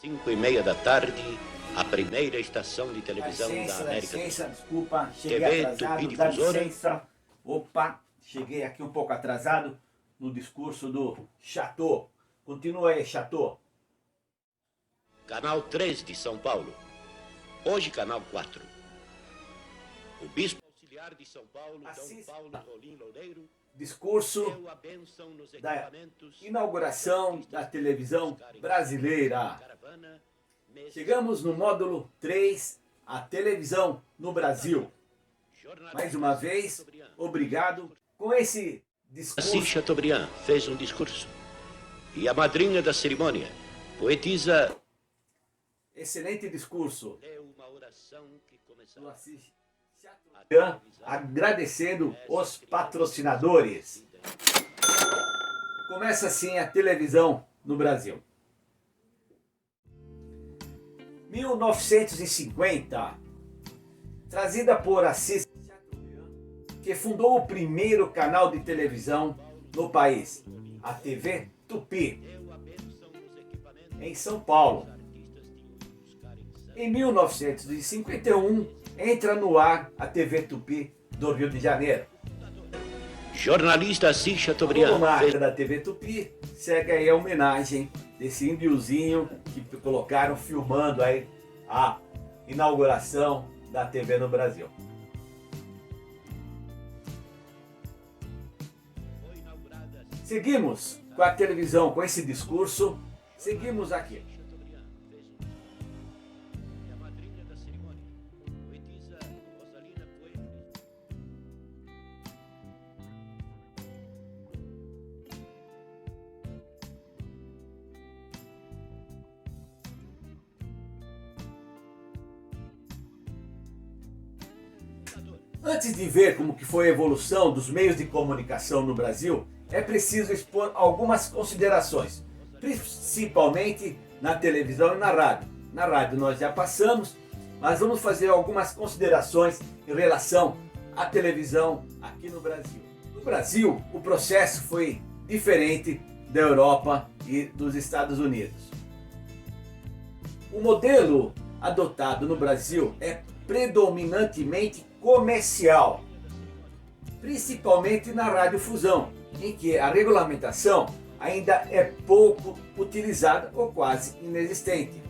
5:30 da tarde, a primeira estação de televisão da América do Sul. Desculpa, cheguei TV atrasado, Tupi dá Difusora. licença. Opa, cheguei aqui um pouco atrasado no discurso do Chateau. Continua aí, Chateau. Canal 3 de São Paulo. Hoje, Canal 4. O Bispo Auxiliar de São Paulo, Assista. Dom Paulo Rolim Loureiro, Discurso deu a bênção nos da equipamentos inauguração da televisão brasileira. Caravana, meses, Chegamos no módulo 3, a televisão no Brasil. jornalistas Mais uma vez, Chateaubriand. obrigado. Com esse Assis discurso, Chateaubriand fez um discurso. E a madrinha da cerimônia, poetisa, excelente discurso leu uma oração que do começava Assis Chateaubriand, agradecendo os patrocinadores. Começa assim a televisão no Brasil. 1950, trazida por Assis Chateaubriand, que fundou o primeiro canal de televisão no país, a TV Tupi, em São Paulo. Em 1951, entra no ar a TV Tupi do Rio de Janeiro. jornalista Assis A Chateaubriand logomarca fez da TV Tupi segue aí a homenagem desse índiozinho que colocaram filmando aí a inauguração da TV no Brasil. Seguimos com a televisão, com esse discurso, seguimos aqui. E a madrinha da cerimônia, poetisa Rosalina Coelho. Antes de ver como que foi a evolução dos meios de comunicação no Brasil, é preciso expor algumas considerações, principalmente na televisão e na rádio. Na rádio nós já passamos, mas vamos fazer algumas considerações em relação à televisão aqui no Brasil. No Brasil, o processo foi diferente da Europa e dos Estados Unidos. O modelo adotado no Brasil é predominantemente comercial, principalmente na radiodifusão, em que a regulamentação ainda é pouco utilizada ou quase inexistente.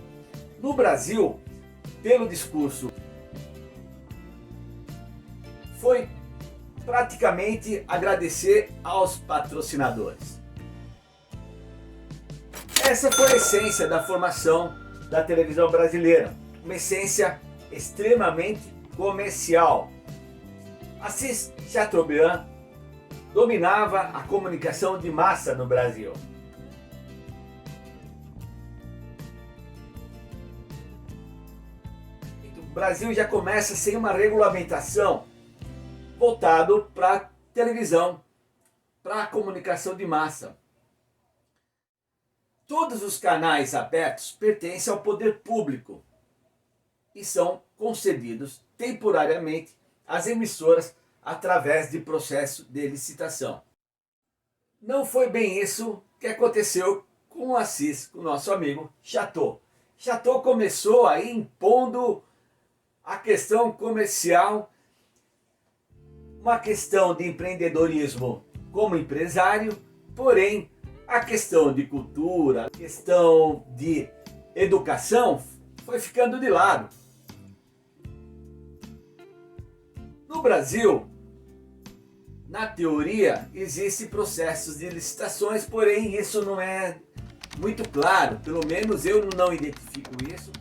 No Brasil, pelo discurso, foi praticamente agradecer aos patrocinadores. Essa foi a essência da formação da televisão brasileira, uma essência extremamente comercial. Assis Chateaubriand dominava a comunicação de massa no Brasil. O Brasil já começa sem uma regulamentação voltado para a televisão, para a comunicação de massa. Todos os canais abertos pertencem ao poder público e são concedidos temporariamente às emissoras através de processo de licitação. Não foi bem isso que aconteceu com o Assis, com o nosso amigo Chateau. Chateau começou aí impondo a questão comercial, uma questão de empreendedorismo como empresário, porém a questão de cultura, a questão de educação foi ficando de lado. No Brasil, na teoria, existem processos de licitações, porém isso não é muito claro, pelo menos eu não identifico isso.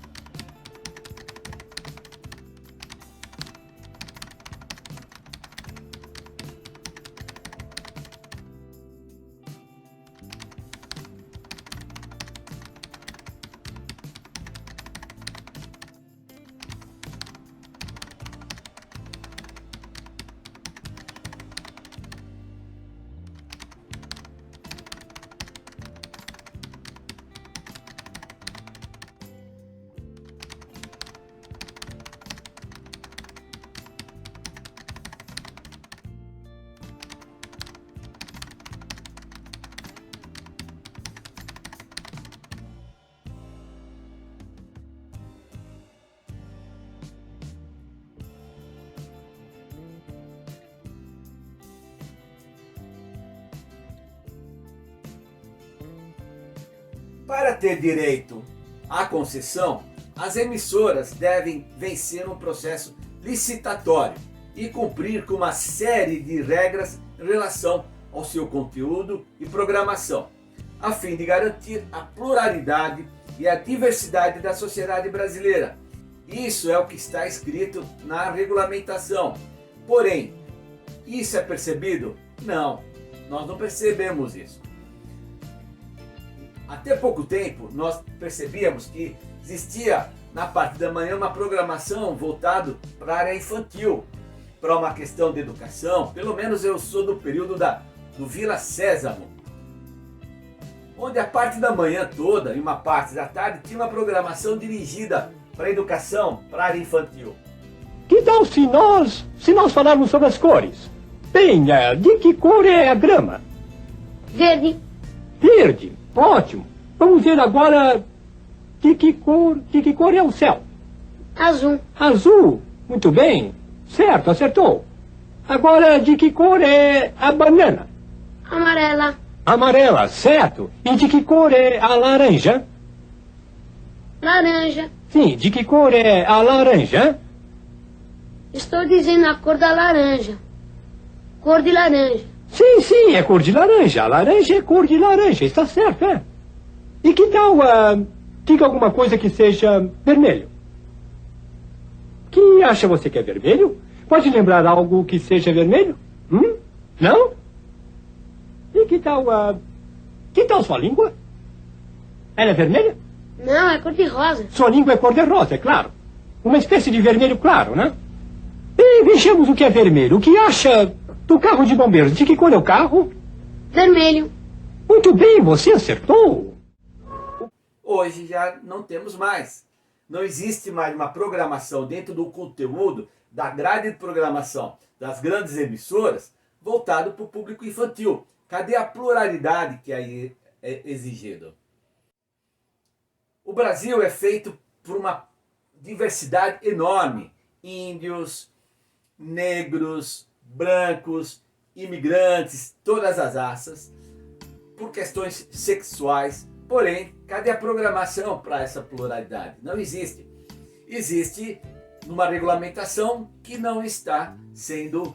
Para ter direito à concessão, as emissoras devem vencer um processo licitatório e cumprir com uma série de regras em relação ao seu conteúdo e programação, a fim de garantir a pluralidade e a diversidade da sociedade brasileira. Isso é o que está escrito na regulamentação. Porém, isso é percebido? Não, nós não percebemos isso. Até pouco tempo, nós percebíamos que existia na parte da manhã uma programação voltada para a área infantil, para uma questão de educação. Pelo menos eu sou do período do Vila Sésamo, onde a parte da manhã toda e uma parte da tarde tinha uma programação dirigida para a educação, para a área infantil. Que tal se nós falarmos sobre as cores? Bem, de que cor é a grama? Verde. Verde, ótimo. Vamos ver agora de que cor é o céu? Azul. Azul, muito bem. Certo, acertou. Agora, de que cor é a banana? Amarela. Amarela, certo. E de que cor é a laranja? Laranja. Sim, de que cor é a laranja? Estou dizendo a cor da laranja. Cor de laranja. Sim, é cor de laranja. A laranja é cor de laranja, está certo, é. E que tal, diga alguma coisa que seja vermelho? Que acha você que é vermelho? Pode lembrar algo que seja vermelho? Não? E que tal sua língua? Ela é vermelha? Não, é cor de rosa. Sua língua é cor de rosa, é claro. Uma espécie de vermelho claro, né? E vejamos o que é vermelho. O que acha do carro de bombeiros? De que cor é o carro? Vermelho. Muito bem, você acertou. Hoje já não temos mais. Não existe mais uma programação dentro do conteúdo, da grade de programação das grandes emissoras, voltado para o público infantil. Cadê a pluralidade que aí é exigido? O Brasil é feito por uma diversidade enorme. Índios, negros, brancos, imigrantes, todas as raças, por questões sexuais. Porém, cadê a programação para essa pluralidade? Não existe. Existe uma regulamentação que não está sendo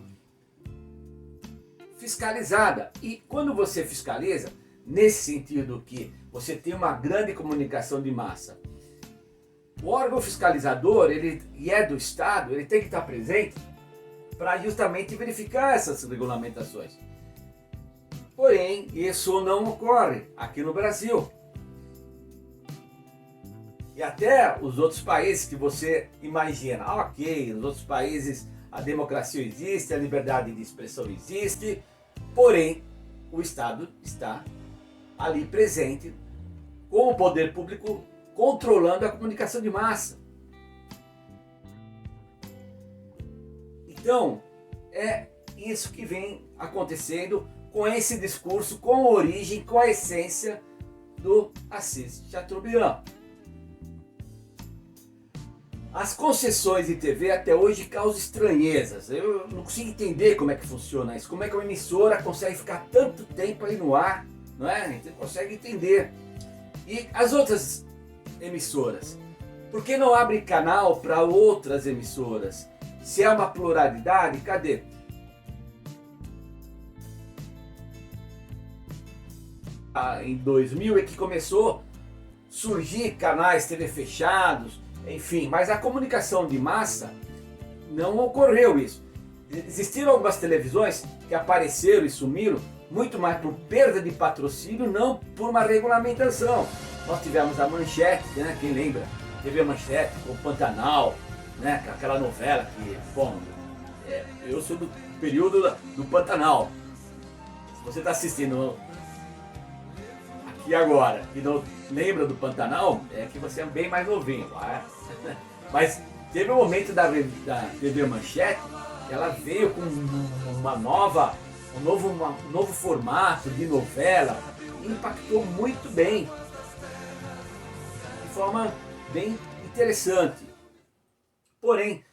fiscalizada. E quando você fiscaliza, nesse sentido que você tem uma grande comunicação de massa, o órgão fiscalizador, e é do Estado, ele tem que estar presente para justamente verificar essas regulamentações. Porém, isso não ocorre aqui no Brasil. E até os outros países que você imagina, ok, nos outros países a democracia existe, a liberdade de expressão existe, porém o Estado está ali presente com o poder público controlando a comunicação de massa. Então, é isso que vem acontecendo com esse discurso, com a origem, com a essência do Assis Chateaubriand. As concessões de TV até hoje causam estranhezas. Eu não consigo entender como é que funciona isso. Como é que uma emissora consegue ficar tanto tempo aí no ar, não é? A gente não consegue entender. E as outras emissoras? Por que não abre canal para outras emissoras? Se é uma pluralidade, cadê? Em 2000 é que começou a surgir canais TV fechados, enfim, mas a comunicação de massa não ocorreu isso. Existiram algumas televisões que apareceram e sumiram muito mais por perda de patrocínio, não por uma regulamentação. Nós tivemos a Manchete, né? Quem lembra? TV Manchete, o Pantanal, né? Aquela novela que, bom, eu sou do período do Pantanal. Se você está assistindo aqui agora e não lembra do Pantanal, é que você é bem mais novinho, tá? Mas teve um momento da TV Manchete, ela veio com um novo formato de novela, e impactou muito bem, de forma bem interessante. Porém,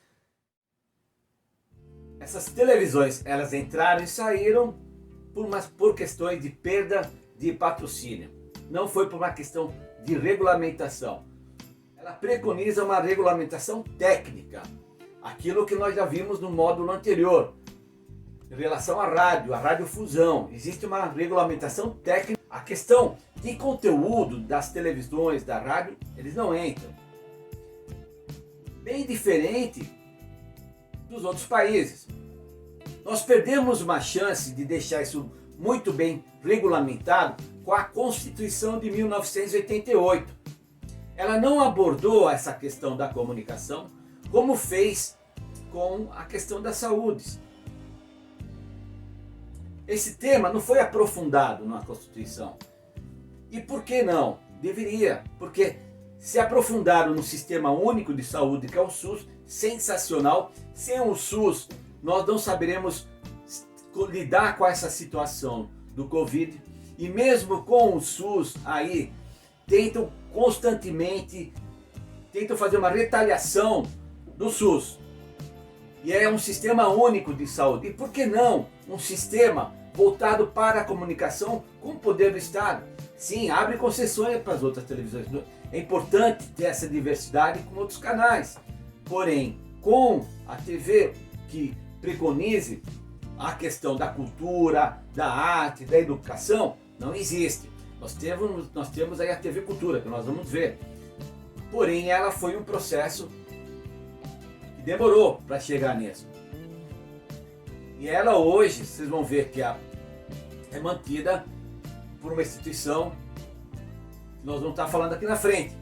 essas televisões, elas entraram e saíram por questões de perda de patrocínio. não foi por uma questão de regulamentação. Ela preconiza uma regulamentação técnica, aquilo que nós já vimos no módulo anterior, em relação à rádio, a radiodifusão. Existe uma regulamentação técnica. A questão de conteúdo das televisões, da rádio, eles não entram. Bem diferente dos outros países. Nós perdemos uma chance de deixar isso muito bem regulamentado com a Constituição de 1988. Ela não abordou essa questão da comunicação como fez com a questão da saúde. Esse tema não foi aprofundado na Constituição. E por que não? Deveria, porque se aprofundaram no Sistema Único de Saúde, que é o SUS, sensacional. Sem o SUS, nós não saberemos lidar com essa situação do Covid. E mesmo com o SUS aí, tentam constantemente fazer uma retaliação do SUS. E é um sistema único de saúde. E por que não um sistema voltado para a comunicação com o poder do Estado? Sim, abre concessões para as outras televisões. É importante ter essa diversidade com outros canais. Porém, com a TV que preconize a questão da cultura, da arte, da educação, não existe. Nós temos aí a TV Cultura, que nós vamos ver. Porém, ela foi um processo que demorou para chegar nisso. E ela hoje, vocês vão ver que é mantida por uma instituição que nós vamos estar falando aqui na frente,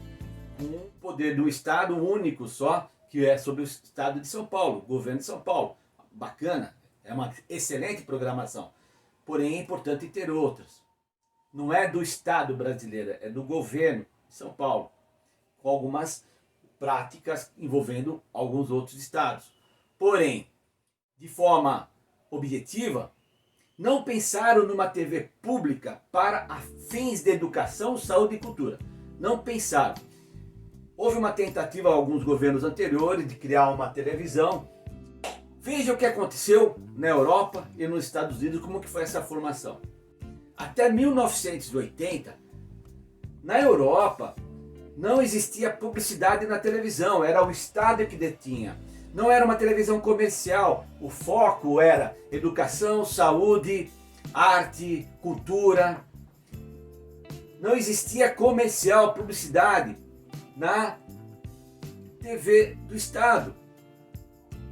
com um poder do Estado único só, que é sobre o Estado de São Paulo, o governo de São Paulo. Bacana, é uma excelente programação. Porém, é importante ter outras. Não é do Estado brasileiro, é do governo de São Paulo, com algumas práticas envolvendo alguns outros estados. Porém, de forma objetiva, não pensaram numa TV pública para fins de educação, saúde e cultura. Não pensaram. Houve uma tentativa em alguns governos anteriores de criar uma televisão. Veja o que aconteceu na Europa e nos Estados Unidos, como que foi essa formação. Até 1980, na Europa, não existia publicidade na televisão, era o Estado que detinha. Não era uma televisão comercial, o foco era educação, saúde, arte, cultura. Não existia comercial, publicidade na TV do Estado.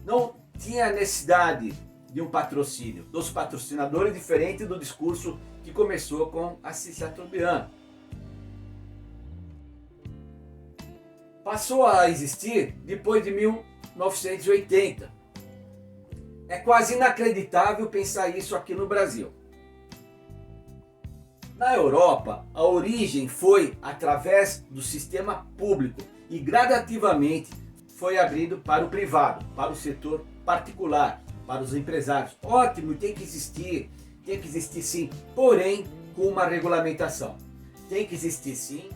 Não tinha necessidade de um patrocínio, dos patrocinadores, diferente do discurso que começou com Assis Chateaubriand. Passou a existir depois de 1980. É quase inacreditável pensar isso aqui no Brasil. Na Europa, a origem foi através do sistema público e gradativamente foi abrido para o privado, para o setor particular, para os empresários. Ótimo, tem que existir sim, porém com uma regulamentação. Tem que existir sim,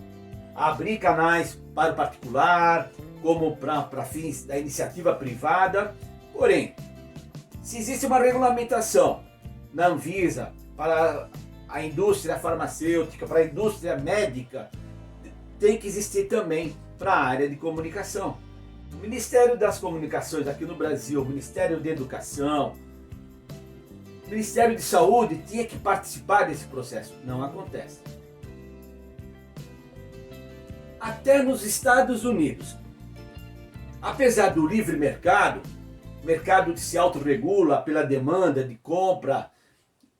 abrir canais para o particular, como para fins da iniciativa privada. Porém, se existe uma regulamentação na Anvisa para a indústria farmacêutica, para a indústria médica, tem que existir também para a área de comunicação. O Ministério das Comunicações aqui no Brasil, o Ministério da Educação, o Ministério de Saúde tinha que participar desse processo. Não acontece. Até nos Estados Unidos, apesar do livre mercado, mercado que se autorregula pela demanda de compra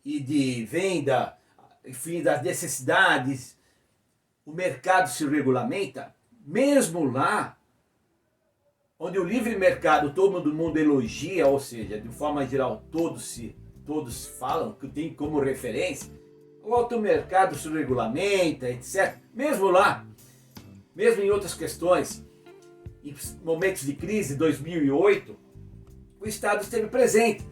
e de venda, enfim, das necessidades, o mercado se regulamenta, mesmo lá, onde o livre mercado todo mundo elogia, ou seja, de forma geral todos falam que tem como referência, o automercado se regulamenta, etc. Mesmo lá, mesmo em outras questões, em momentos de crise, 2008, o Estado esteve presente.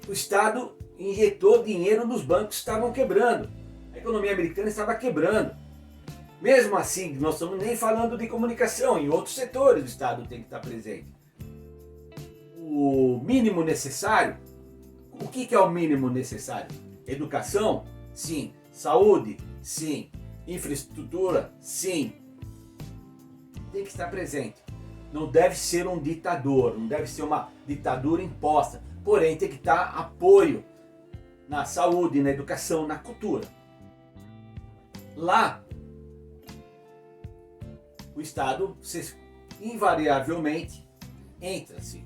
O Estado injetou dinheiro nos bancos que estavam quebrando. A economia americana estava quebrando. Mesmo assim, nós estamos nem falando de comunicação, em outros setores o Estado tem que estar presente. O mínimo necessário, o que é o mínimo necessário? Educação? Sim. Saúde? Sim. Infraestrutura, sim, tem que estar presente. Não deve ser um ditador, não deve ser uma ditadura imposta, porém tem que estar apoio na saúde, na educação, na cultura. Lá, o Estado invariavelmente entra-se.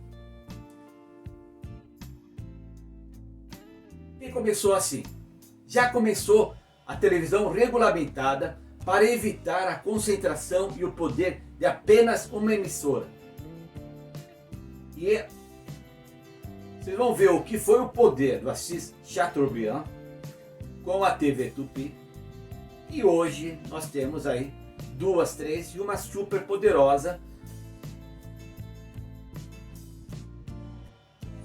E começou assim. Já começou a televisão regulamentada para evitar a concentração e o poder de apenas uma emissora. E vocês vão ver o que foi o poder do Assis Chateaubriand com a TV Tupi. E hoje nós temos aí 2, 3 e uma super poderosa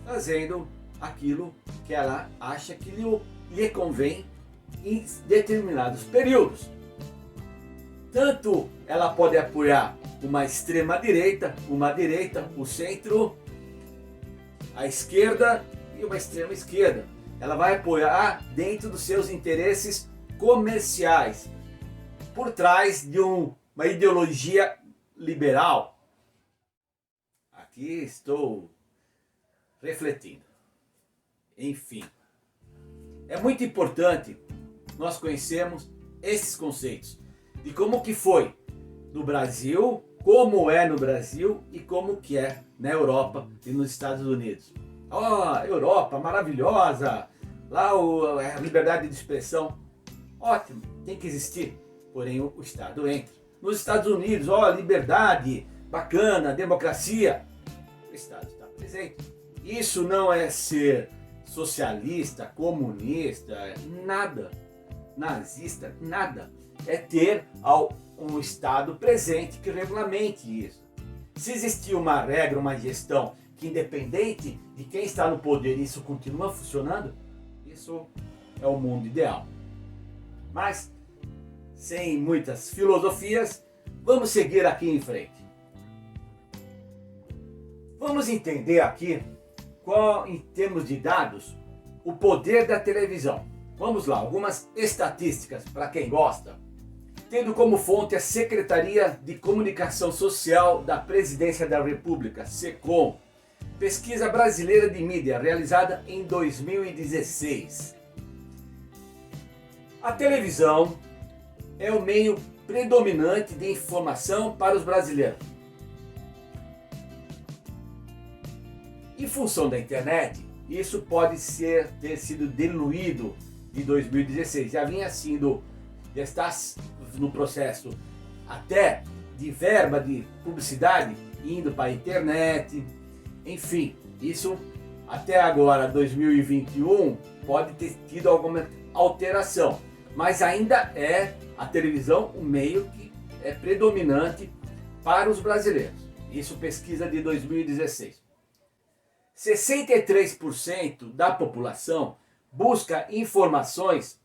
fazendo aquilo que ela acha que lhe convém em determinados períodos. Tanto ela pode apoiar uma extrema direita, uma direita, o centro, a esquerda e uma extrema esquerda. Ela vai apoiar dentro dos seus interesses comerciais, por trás de uma ideologia liberal. Aqui estou refletindo. Enfim, é muito importante nós conhecermos esses conceitos de como que foi no Brasil, como é no Brasil e como que é na Europa e nos Estados Unidos. Europa maravilhosa, lá a liberdade de expressão, ótimo, tem que existir, porém o Estado entra. Nos Estados Unidos, liberdade, bacana, democracia, o Estado está presente. Isso não é ser socialista, comunista, nada, nazista, nada. É ter um Estado presente que regulamente isso. Se existir uma regra, uma gestão que independente de quem está no poder isso continua funcionando, isso é o mundo ideal. Mas, sem muitas filosofias, vamos seguir aqui em frente. Vamos entender aqui qual, em termos de dados, o poder da televisão. Vamos lá, algumas estatísticas para quem gosta. Tendo como fonte a Secretaria de Comunicação Social da Presidência da República, SECOM, pesquisa brasileira de mídia realizada em 2016. A televisão é o meio predominante de informação para os brasileiros. Em função da internet, isso pode ter sido diluído de 2016. Já está no processo até de verba de publicidade indo para a internet. Enfim, isso até agora, 2021, pode ter tido alguma alteração. Mas ainda é a televisão o meio que é predominante para os brasileiros. Isso pesquisa de 2016. 63% da população busca informações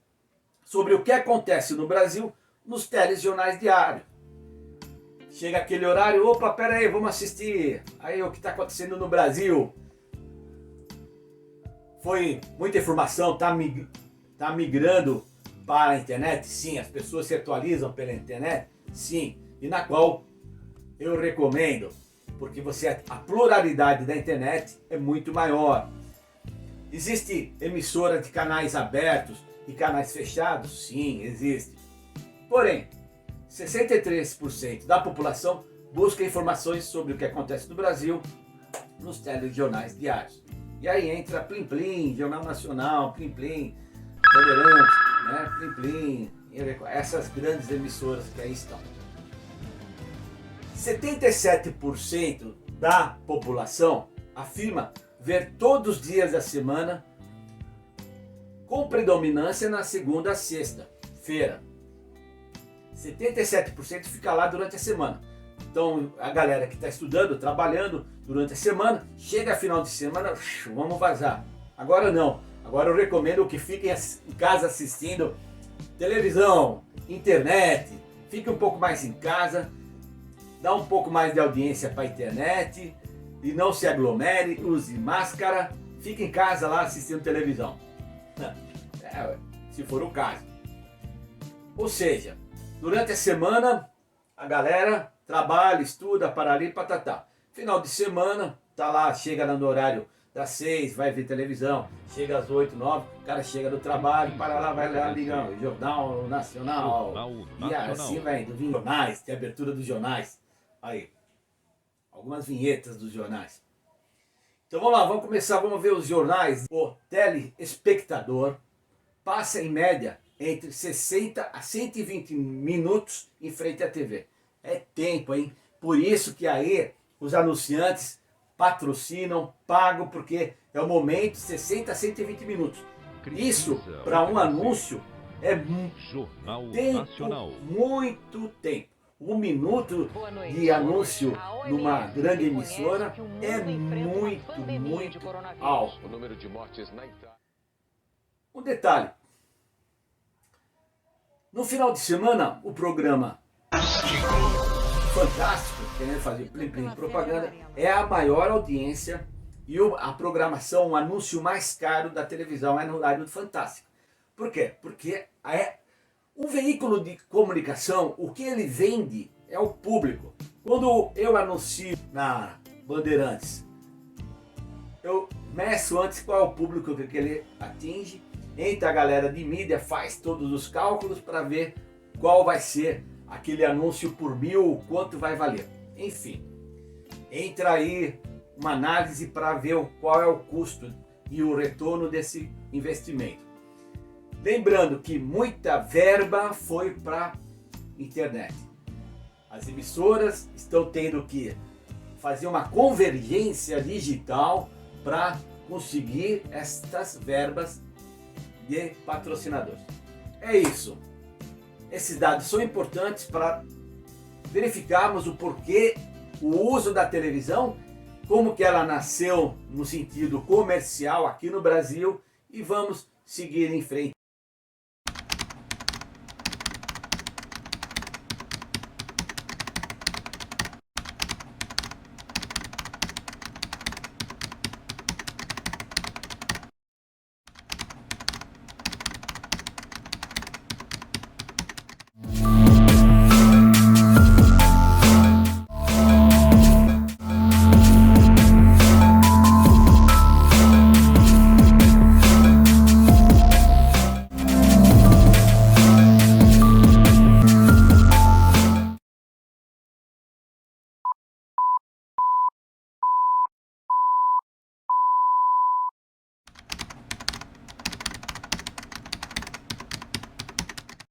sobre o que acontece no Brasil nos telejornais diários. Chega aquele horário, opa, pera aí, vamos assistir aí o que está acontecendo no Brasil. Foi muita informação, tá migrando para a internet? Sim. As pessoas se atualizam pela internet? Sim. E na qual eu recomendo, porque a pluralidade da internet é muito maior. Existe emissora de canais abertos e canais fechados? Sim, existe. Porém, 63% da população busca informações sobre o que acontece no Brasil nos telejornais diários. E aí entra Plim Plim, Jornal Nacional, Plim Plim, Bandeirantes, né? Plim Plim, essas grandes emissoras que aí estão. 77% da população afirma ver todos os dias da semana, com predominância na segunda a sexta-feira. 77% fica lá durante a semana. Então a galera que está estudando, trabalhando durante a semana, chega final de semana, vamos vazar. Agora não. Agora eu recomendo que fiquem em casa assistindo televisão, internet. Fique um pouco mais em casa, dá um pouco mais de audiência para a internet e não se aglomere, use máscara, fique em casa lá assistindo televisão. Se for o caso. Ou seja, Durante a semana, a galera trabalha, estuda, parari, patatá. Final de semana, tá lá, chega no horário das 6, vai ver televisão, chega às 8, 9, o cara chega do trabalho, para lá, vai lá, liga o Jornal Nacional, e assim vai indo, jornais, tem abertura dos jornais, aí, algumas vinhetas dos jornais. Então vamos lá, vamos começar, vamos ver os jornais. O telespectador passa em média entre 60 a 120 minutos em frente à TV. É tempo, hein? Por isso que aí os anunciantes patrocinam, pagam, porque é o momento 60 a 120 minutos. Isso, para um anúncio, é muito tempo. 1 minuto de anúncio numa grande emissora é muito alto. Um detalhe. No final de semana, o programa Fantástico, querendo fazer plim-plim propaganda, é a maior audiência e a programação, o anúncio mais caro da televisão é no horário do Fantástico. Por quê? Porque o veículo de comunicação, o que ele vende é o público. Quando eu anuncio na Bandeirantes, eu meço antes qual é o público que ele atinge, entra a galera de mídia, faz todos os cálculos para ver qual vai ser aquele anúncio por 1000, quanto vai valer. Enfim, entra aí uma análise para ver qual é o custo e o retorno desse investimento. Lembrando que muita verba foi para internet. As emissoras estão tendo que fazer uma convergência digital para conseguir estas verbas de patrocinadores. É isso. Esses dados são importantes para verificarmos o porquê, o uso da televisão, como que ela nasceu no sentido comercial aqui no Brasil, e vamos seguir em frente.